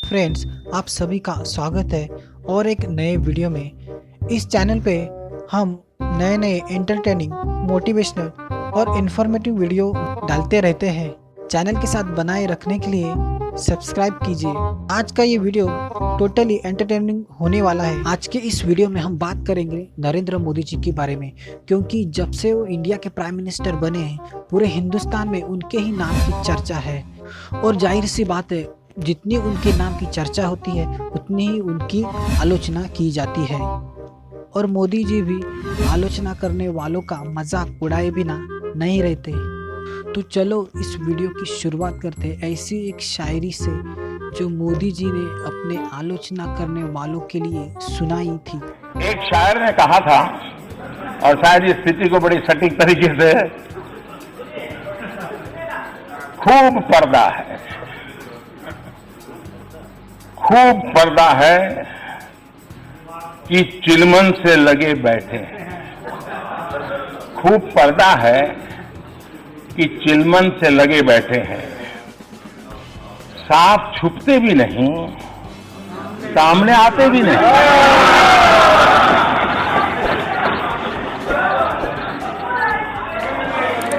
Friends, आप सभी का स्वागत है और एक नए वीडियो में। इस चैनल पे हम नए नए एंटरटेनिंग, मोटिवेशनल और इन्फॉर्मेटिव वीडियो डालते रहते हैं। चैनल के साथ बनाए रखने के लिए सब्सक्राइब कीजिए। आज का ये वीडियो टोटली एंटरटेनिंग होने वाला है। आज के इस वीडियो में हम बात करेंगे नरेंद्र मोदी जी के बारे में, क्योंकि जब से वो इंडिया के प्राइम मिनिस्टर बने हैं पूरे हिंदुस्तान में उनके ही नाम की चर्चा है। और जाहिर सी बात है, जितनी उनके नाम की चर्चा होती है उतनी ही उनकी आलोचना की जाती है। और मोदी जी भी आलोचना करने वालों का मजाक उड़ाए बिना नहीं रहते। तो चलो इस वीडियो की शुरुआत करते हैं ऐसी एक शायरी से जो मोदी जी ने अपने आलोचना करने वालों के लिए सुनाई थी। एक शायर ने कहा था, और शायद इस स्थिति को बड़ी सटीक तरीके से, खूब पर्दा है, खूब पर्दा है कि चिलमन से लगे बैठे हैं। खूब पर्दा है कि चिलमन से लगे बैठे हैं। साफ छुपते भी नहीं, सामने आते भी नहीं।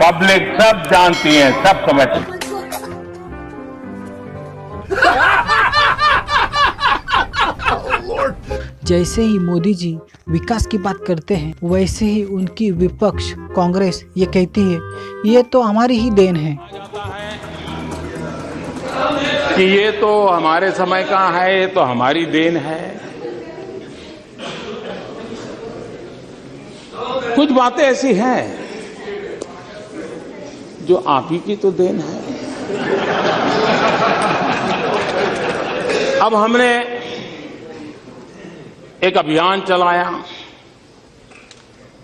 पब्लिक सब जानती है, सब समझती है। जैसे ही मोदी जी विकास की बात करते हैं वैसे ही उनकी विपक्ष कांग्रेस ये कहती है ये तो हमारी ही देन है कि ये तो हमारे समय का है, ये तो हमारी देन है। कुछ बातें ऐसी हैं जो आप ही की तो देन है। अब हमने एक अभियान चलाया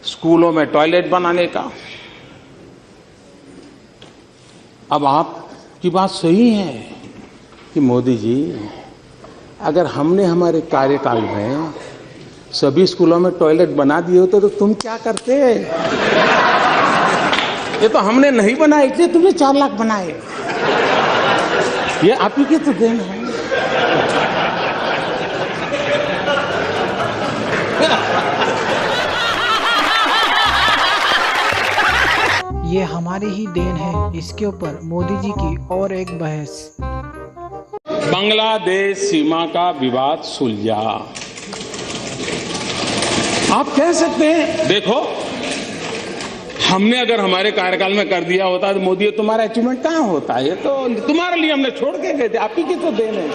स्कूलों में टॉयलेट बनाने का। अब आपकी बात सही है कि मोदी जी, अगर हमने हमारे कार्यकाल में सभी स्कूलों में टॉयलेट बना दिए होते तो तुम क्या करते? ये तो हमने नहीं बनाए, इसलिए तुमने 4 लाख बनाए। ये आप ही की तो देन है। ये हमारी ही देन है, इसके ऊपर मोदी जी की और एक बहस। बांग्लादेश सीमा का विवाद सुलझा। आप कह सकते हैं देखो, हमने अगर हमारे कार्यकाल में कर दिया होता तो मोदी तुम्हारा अचीवमेंट कहां होता? ये तो तुम्हारे लिए हमने छोड़ के गए थे, आप ही की तो देन है।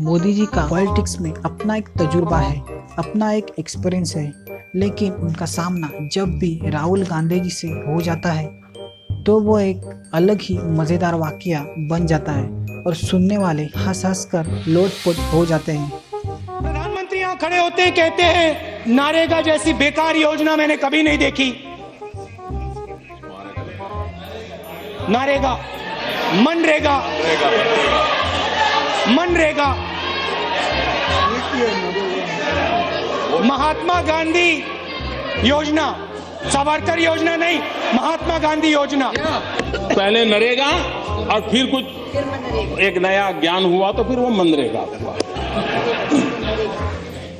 मोदी जी का पॉलिटिक्स में अपना एक तजुर्बा है, अपना एक एक्सपीरियंस है, लेकिन उनका सामना जब भी राहुल गांधी जी से हो जाता है तो वो एक अलग ही मजेदार वाकया बन जाता है और सुनने वाले हंस हंस कर लोटपोट हो जाते हैं। प्रधानमंत्री यहाँ खड़े होते हैं, कहते हैं नारेगा जैसी बेकार योजना मैंने कभी नहीं देखी। नारेगा, मनरेगा, मनरेगा, महात्मा गांधी योजना, सावरकर योजना नहीं, महात्मा गांधी योजना। पहले नरेगा और फिर कुछ एक नया ज्ञान हुआ तो फिर वो मनरेगा हुआ।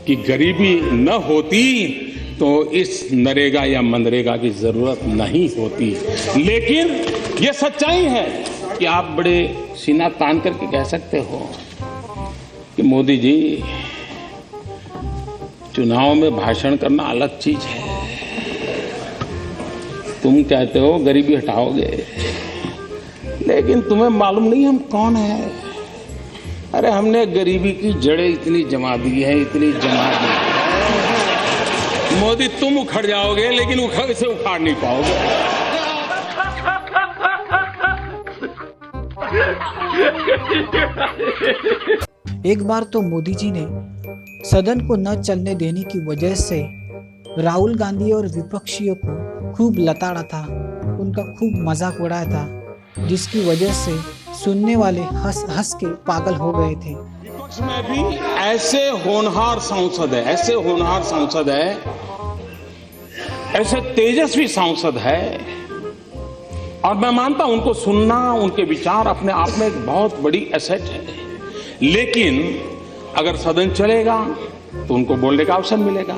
कि गरीबी न होती तो इस नरेगा या मनरेगा की जरूरत नहीं होती। लेकिन ये सच्चाई है कि आप बड़े सीना तान करके कह सकते हो कि मोदी जी, चुनाव में भाषण करना अलग चीज है। तुम कहते हो गरीबी हटाओगे, लेकिन तुम्हें मालूम नहीं हम कौन है। अरे हमने गरीबी की जड़ें इतनी जमा दी है, इतनी जमा दी है। मोदी तुम उखड़ जाओगे लेकिन इसे उखाड़ नहीं पाओगे। एक बार तो मोदी जी ने सदन को न चलने देने की वजह से राहुल गांधी और विपक्षियों को खूब लताड़ा था, उनका खूब मजाक उड़ाया था, जिसकी वजह से सुनने वाले हंस हंस के पागल हो गए थे। विपक्ष में भी ऐसे होनहार सांसद है, ऐसे होनहार सांसद है ऐसे तेजस्वी सांसद है और मैं मानता हूं उनको सुनना, उनके विचार अपने आप में एक बहुत बड़ी एसेट है। लेकिन अगर सदन चलेगा तो उनको बोलने का अवसर मिलेगा।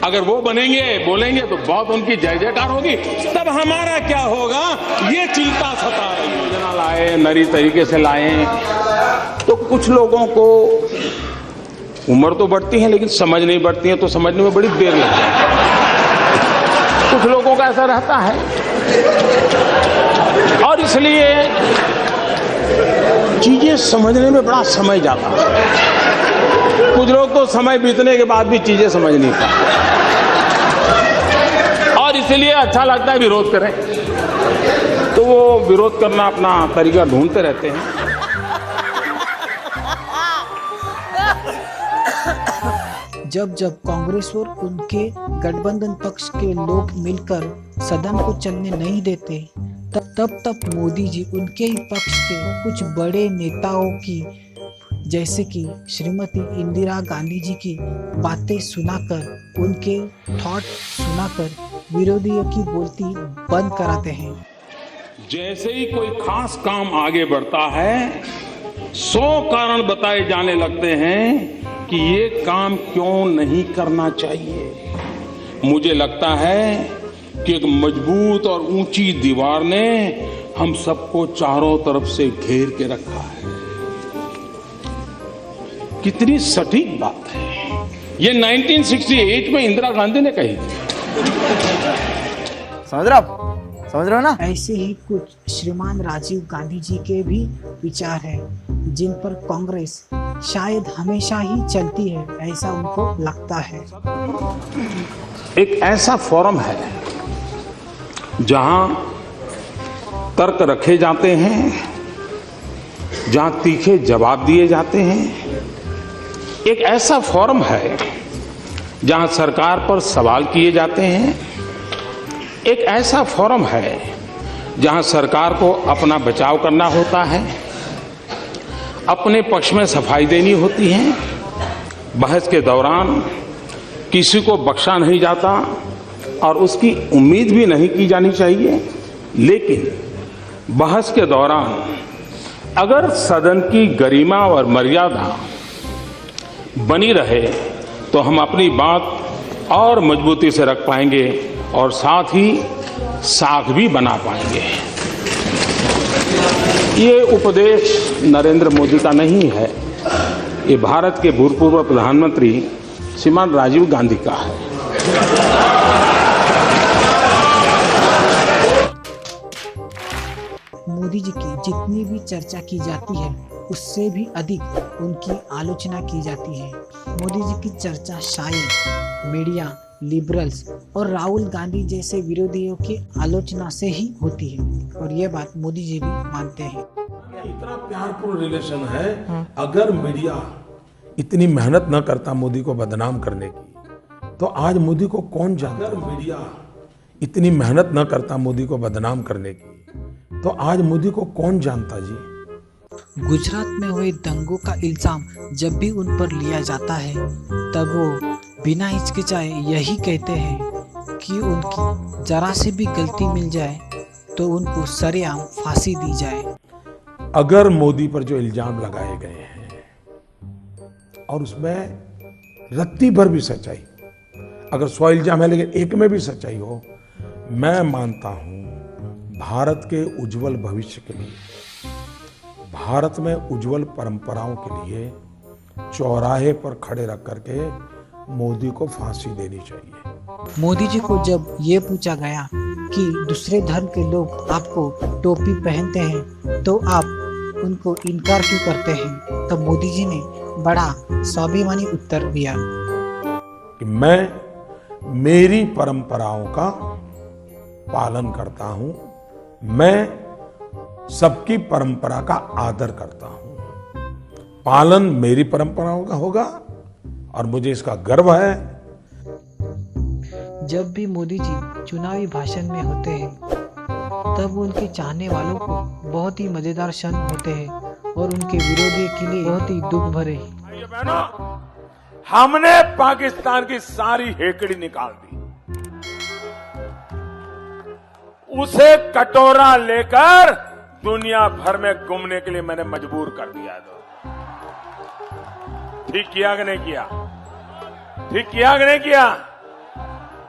अगर वो बनेंगे, बोलेंगे तो बहुत उनकी जय जयकार होगी। तब हमारा क्या होगा, ये चिंता सता रही है। योजना लाए, नई तरीके से लाए, तो कुछ लोगों को उम्र तो बढ़ती है लेकिन समझ नहीं बढ़ती है, तो समझने में बड़ी देर लगती है। कुछ लोगों का ऐसा रहता है और इसलिए चीजें समझने में बड़ा समय जाता है। कुछ लोग तो समय बीतने के बाद भी चीजें समझ नहीं पाते और इसलिए अच्छा लगता है विरोध करें, तो वो विरोध करना अपना तरीका ढूंढते रहते हैं। जब जब कांग्रेस और उनके गठबंधन पक्ष के लोग मिलकर सदन को चलने नहीं देते, तब मोदी जी उनके ही पक्ष के कुछ बड़े नेताओं की, जैसे कि श्रीमती इंदिरा गांधी जी की बातें सुनाकर, उनके थॉट सुनाकर विरोधियों की बोलती बंद कराते हैं। जैसे ही कोई खास काम आगे बढ़ता है, 100 कारण बताए जाने लगते हैं कि ये काम क्यों नहीं करना चाहिए। मुझे लगता है कि एक मजबूत और ऊंची दीवार ने हम सबको चारों तरफ से घेर के रखा है। कितनी सटीक बात है। ये 1968 में इंदिरा गांधी ने कही थी। समझ रहे हो ना? ऐसे ही कुछ श्रीमान राजीव गांधी जी के भी विचार हैं, जिन पर कांग्रेस शायद हमेशा ही चलती है, ऐसा उनको लगता है। एक ऐसा फोरम है जहां तर्क रखे जाते हैं, जहां तीखे जवाब दिए जाते हैं। एक ऐसा फोरम है जहां सरकार पर सवाल किए जाते हैं। एक ऐसा फोरम है जहां सरकार को अपना बचाव करना होता है, अपने पक्ष में सफाई देनी होती है। बहस के दौरान किसी को बख्शा नहीं जाता और उसकी उम्मीद भी नहीं की जानी चाहिए। लेकिन बहस के दौरान अगर सदन की गरिमा और मर्यादा बनी रहे तो हम अपनी बात और मजबूती से रख पाएंगे और साथ ही साख भी बना पाएंगे। ये उपदेश नरेंद्र मोदी का नहीं है, ये भारत के भूतपूर्व प्रधानमंत्री श्रीमान राजीव गांधी का है। मोदी जी की जितनी भी चर्चा की जाती है, उससे भी अधिक उनकी आलोचना की जाती है। मोदी जी की चर्चा शायद मीडिया, लिबरल्स और राहुल गांधी जैसे विरोधियों की आलोचना से ही होती है, और ये बात मोदी जी भी मानते हैं। इतना प्यारपूर्ण रिलेशन है। अगर मीडिया इतनी मेहनत न करता मोदी को बदनाम करने की, तो आज मोदी को कौन जानता। अगर मीडिया इतनी मेहनत न करता मोदी को बदनाम करने की, तो आज मोदी को कौन जानता जी। गुजरात में हुए दंगों का इल्जाम जब भी उन पर लिया जाता है, तब वो बिना हिचकिचाए यही कहते हैं कि उनकी जरा से भी गलती मिल जाए तो उनको सरेआम फांसी दी जाए। अगर मोदी पर जो इल्जाम लगाए गए हैं और उसमें रत्ती भर भी सच्चाई, अगर 100 इल्जाम है लेकिन एक में भी सच्चाई हो, मैं मानता हूं भारत के उज्जवल भविष्य के लिए, भारत में उज्जवल परंपराओं के लिए चौराहे पर खड़े रख करके मोदी को फांसी देनी चाहिए। मोदी जी को जब ये पूछा गया कि दूसरे धर्म के लोग आपको टोपी पहनते हैं तो आप उनको इनकार क्यों करते हैं, तब मोदी जी ने बड़ा स्वाभिमानी उत्तर दिया कि मैं मेरी परंपराओं का पालन करता हूं, मैं सबकी परंपरा का आदर करता हूं, पालन मेरी परंपराओं का होगा और मुझे इसका गर्व है। जब भी मोदी जी चुनावी भाषण में होते हैं, तब उनके चाहने वालों को बहुत ही मजेदार क्षण होते हैं और उनके विरोधी के लिए बहुत ही दुख भरे। भाइयों बहनों, हमने पाकिस्तान की सारी हेकड़ी निकाल दी। उसे कटोरा लेकर दुनिया भर में घूमने के लिए मैंने मजबूर कर दिया। तो ठीक किया कि नहीं किया? ठीक किया कि नहीं किया?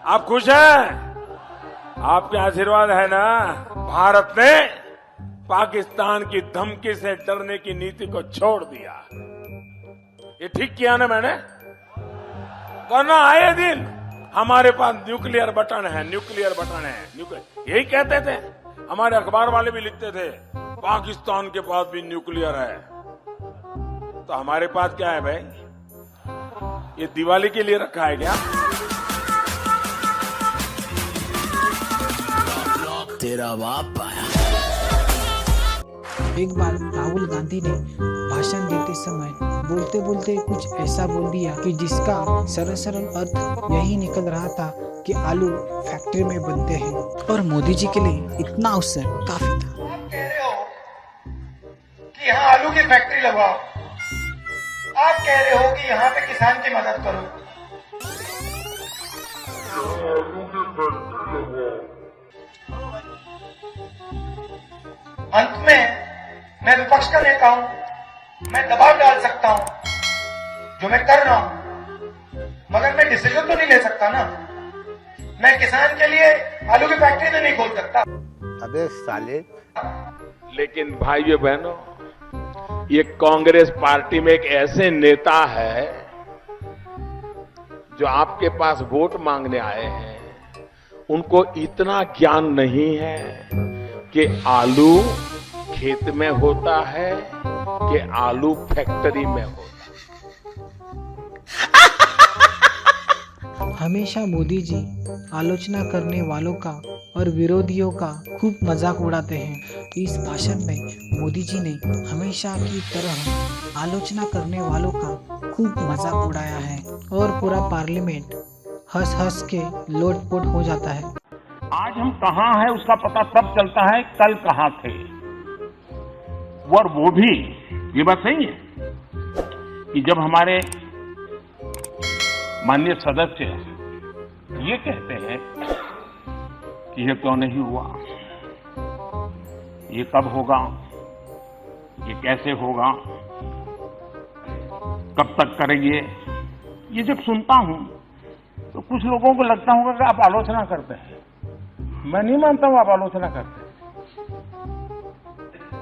आप खुश हैं? आपके आशीर्वाद है ना? भारत ने पाकिस्तान की धमकी से डरने की नीति को छोड़ दिया। ये ठीक किया ना मैंने? वरना आए दिन हमारे पास न्यूक्लियर बटन है, न्यूक्लियर बटन है, यही कहते थे। हमारे अखबार वाले भी लिखते थे पाकिस्तान के पास भी न्यूक्लियर है। तो हमारे पास क्या है भाई? ये दिवाली के लिए रखा है क्या? तेरा बाप आया। एक बार राहुल गांधी ने भाषण देते समय बोलते बोलते कुछ ऐसा बोल दिया कि जिसका सरल अर्थ यही निकल रहा था कि आलू फैक्ट्री में बनते हैं, और मोदी जी के लिए इतना अवसर काफी था। आप कह रहे हो कि यहाँ आलू की फैक्ट्री लगवाओ, आप कह रहे हो कि यहाँ पे किसान की मदद करो। अंत में मैं विपक्ष का नेता हूं, मैं दबाव डाल सकता हूं, जो मैं कर रहा हूं, मगर मैं डिसीजन तो नहीं ले सकता ना। मैं किसान के लिए आलू की फैक्ट्री तो नहीं खोल सकता। अबे साले। लेकिन भाइयों बहनों, ये कांग्रेस पार्टी में एक ऐसे नेता है जो आपके पास वोट मांगने आए हैं, उनको इतना ज्ञान नहीं है कि आलू खेत में होता है कि आलू फैक्ट्री में होता है। हमेशा मोदी जी आलोचना करने वालों का और विरोधियों का खूब मजाक उड़ाते हैं। इस भाषण में मोदी जी ने हमेशा की तरह आलोचना करने वालों का खूब मजाक उड़ाया है और पूरा पार्लियामेंट हंस हंस के लोटपोट हो जाता है। आज हम कहां हैं उसका पता तब चलता है कल कहां थे। और वो भी ये बात सही है कि जब हमारे माननीय सदस्य ये कहते हैं कि ये क्यों नहीं हुआ, ये कब होगा, ये कैसे होगा, कब तक करेंगे, ये जब सुनता हूं तो कुछ लोगों को लगता होगा कि आप आलोचना करते हैं। मैं नहीं मानता हूं आप आलोचना करते हैं।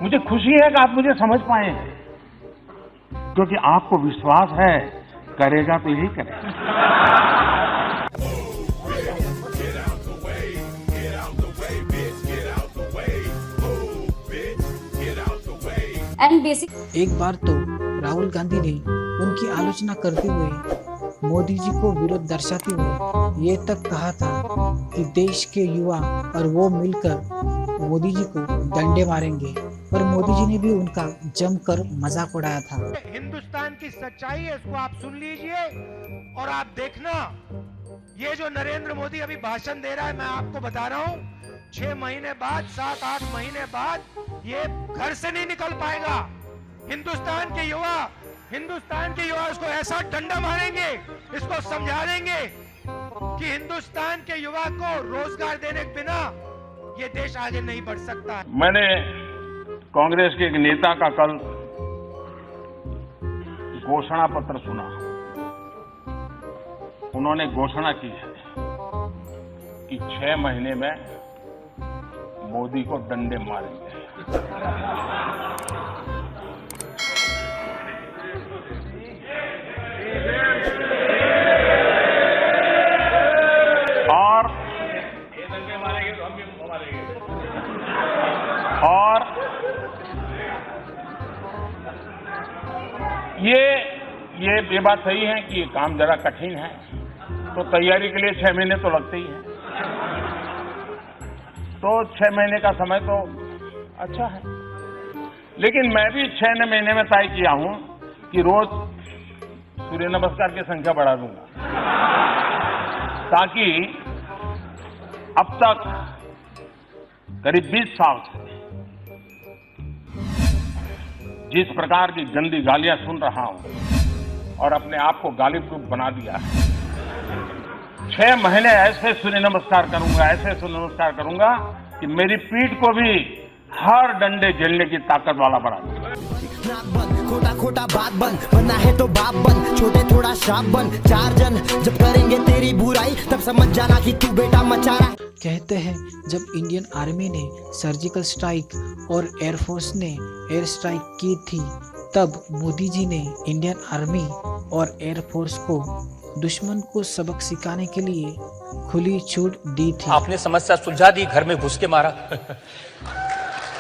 मुझे खुशी है कि आप मुझे समझ पाए हैं, क्योंकि आपको विश्वास है करेगा तो यही करेगा। एक बार तो राहुल गांधी ने उनकी आलोचना करते हुए मोदी जी को विरोध दर्शाते हुए ये तक कहा था कि देश के युवा और वो मिलकर मोदी जी को डंडे मारेंगे, और मोदी जी ने भी उनका जमकर मजाक उड़ाया था। हिंदुस्तान की सच्चाई है, इसको आप सुन लीजिए और आप देखना। ये जो नरेंद्र मोदी अभी भाषण दे रहा है, मैं आपको बता रहा हूँ 6 महीने बाद, 7-8 महीने बाद ये घर से नहीं निकल पाएगा। हिंदुस्तान के युवा इसको ऐसा डंडा मारेंगे, इसको समझा देंगे कि हिंदुस्तान के युवा को रोजगार देने के बिना ये देश आगे नहीं बढ़ सकता है। मैंने कांग्रेस के एक नेता का कल घोषणा पत्र सुना। उन्होंने घोषणा की है कि 6 महीने में मोदी को डंडे मारेंगे। और ये बात सही है कि ये काम जरा कठिन है, तो तैयारी के लिए 6 महीने तो लगते ही हैं। तो 6 महीने का समय तो अच्छा है, लेकिन मैं भी 6 महीने में तय किया हूं कि रोज सूर्य नमस्कार की संख्या बढ़ा दूंगा, ताकि अब तक करीब 20 साल से जिस प्रकार की गंदी गालियां सुन रहा हूं और अपने आप को गालिब बना दिया है, 6 महीने ऐसे सूर्य नमस्कार करूंगा, ऐसे सूर्य नमस्कार करूंगा कि मेरी पीठ को भी हर डंडे झेलने की ताकत वाला बना दूंगा। नाक बंद, खोटा खोटा बात बंद, बनना है तो बाप बन, छोटे थोड़ा शाप बन, चार जन जब करेंगे तेरी बुराई तब समझ जाना कि तू बेटा मचा रहा। कहते हैं जब इंडियन आर्मी ने सर्जिकल स्ट्राइक और एयरफोर्स ने एयर स्ट्राइक की थी, तब मोदी जी ने इंडियन आर्मी और एयरफोर्स को दुश्मन को सबक सिखाने के लिए खुली छूट दी थी। आपने समस्या सुलझा दी, घर में घुस के मारा।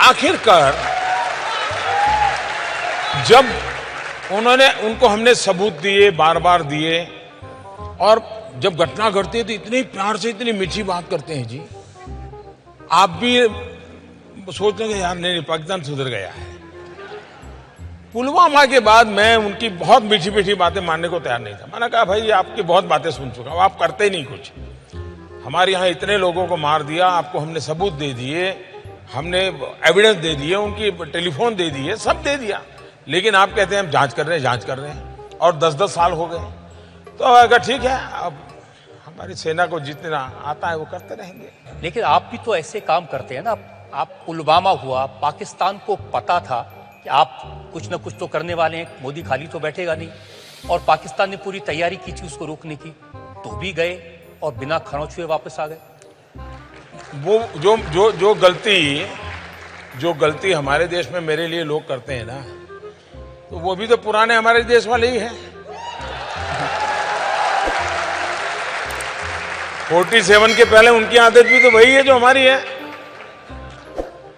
आखिरकार जब उनको हमने सबूत दिए, बार बार दिए, और जब घटना घटती है तो इतने प्यार से इतनी मीठी बात करते हैं जी। आप भी सोच रहे यार नहीं, पाकिस्तान सुधर गया है। पुलवामा के बाद मैं उनकी बहुत मीठी मीठी बातें मानने को तैयार नहीं था। मैंने कहा भाई आपकी बहुत बातें सुन चुका हूं, आप करते नहीं कुछ। हमारे यहाँ इतने लोगों को मार दिया, आपको हमने सबूत दे दिए, हमने एविडेंस दे दिए, उनकी टेलीफोन दे दिए, सब दे दिया, लेकिन आप कहते हैं हम जांच कर रहे हैं, और 10-10 साल हो गए। तो अगर ठीक है, अब हमारी सेना को जितना आता है वो करते रहेंगे। लेकिन आप भी तो ऐसे काम करते हैं ना। आप पुलवामा हुआ, पाकिस्तान को पता था कि आप कुछ न कुछ तो करने वाले हैं, मोदी खाली तो बैठेगा नहीं, और पाकिस्तान ने पूरी तैयारी की थी उसको रोकने की, तो भी गए और बिना खरोंच हुए वापस आ गए। वो जो गलती हमारे देश में मेरे लिए लोग करते हैं ना, तो वो भी तो पुराने हमारे देश वाले ही हैं। 47 के पहले उनकी आदत भी तो वही है जो हमारी है,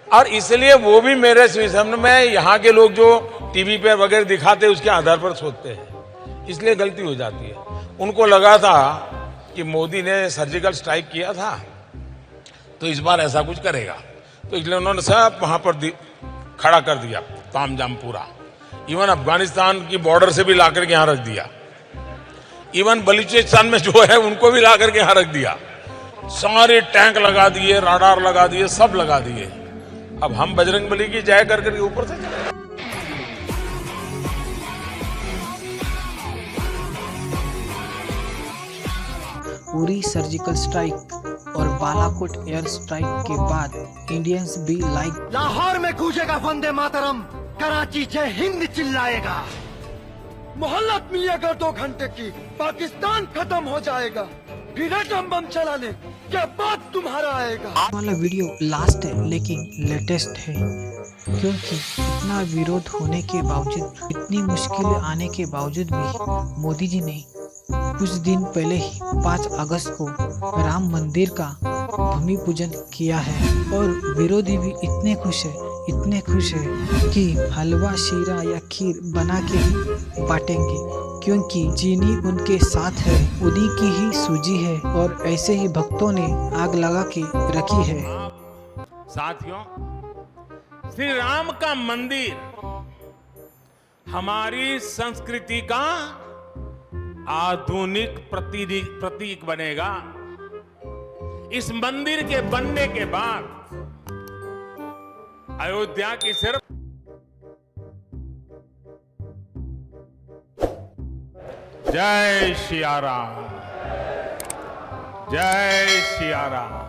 और इसलिए वो भी मेरे सामने में यहाँ के लोग जो टीवी पे वगैरह दिखाते हैं उसके आधार पर सोचते हैं, इसलिए गलती हो जाती है। उनको लगा था कि मोदी ने सर्जिकल स्ट्राइक किया था तो इस बार ऐसा कुछ करेगा, तो इसलिए उन्होंने सब वहां पर खड़ा कर दिया, तामझाम पूरा। इवन अफगानिस्तान की बॉर्डर से भी लाकर के यहाँ रख दिया, इवन बलूचिस्तान में जो है उनको भी लाकर के यहाँ रख दिया, सारे टैंक लगा दिए, राडार लगा दिए, सब लगा दिए। अब हम बजरंगबली की जय कर करके ऊपर से चले। उरी सर्जिकल स्ट्राइक और बालाकोट एयर स्ट्राइक के बाद इंडियंस भी लाइक लाहौर में गूंजेगा वंदे मातरम, कराची जय हिंद चिल्लाएगा, मोहल्लत मिलेगा 2 घंटे की, पाकिस्तान खत्म हो जाएगा, फिर एटम बम चलाने क्या बात तुम्हारा आएगा। वाला वीडियो लास्ट है लेकिन लेटेस्ट है, क्योंकि इतना विरोध होने के बावजूद, इतनी मुश्किलें आने के बावजूद भी मोदी जी ने कुछ दिन पहले ही 5 अगस्त को राम मंदिर का भूमि पूजन किया है, और विरोधी भी इतने खुश है कि हलवा, शीरा या खीर बना के ही बांटेंगे, क्योंकि चीनी उनके साथ है, उन्हीं की ही सूजी है, और ऐसे ही भक्तों ने आग लगा के रखी है। साथियों, श्री राम का मंदिर हमारी संस्कृति का आधुनिक प्रतीक बनेगा। इस मंदिर के बनने के बाद अयोध्या की सिर्फ जय सिया राम, जय सिया राम।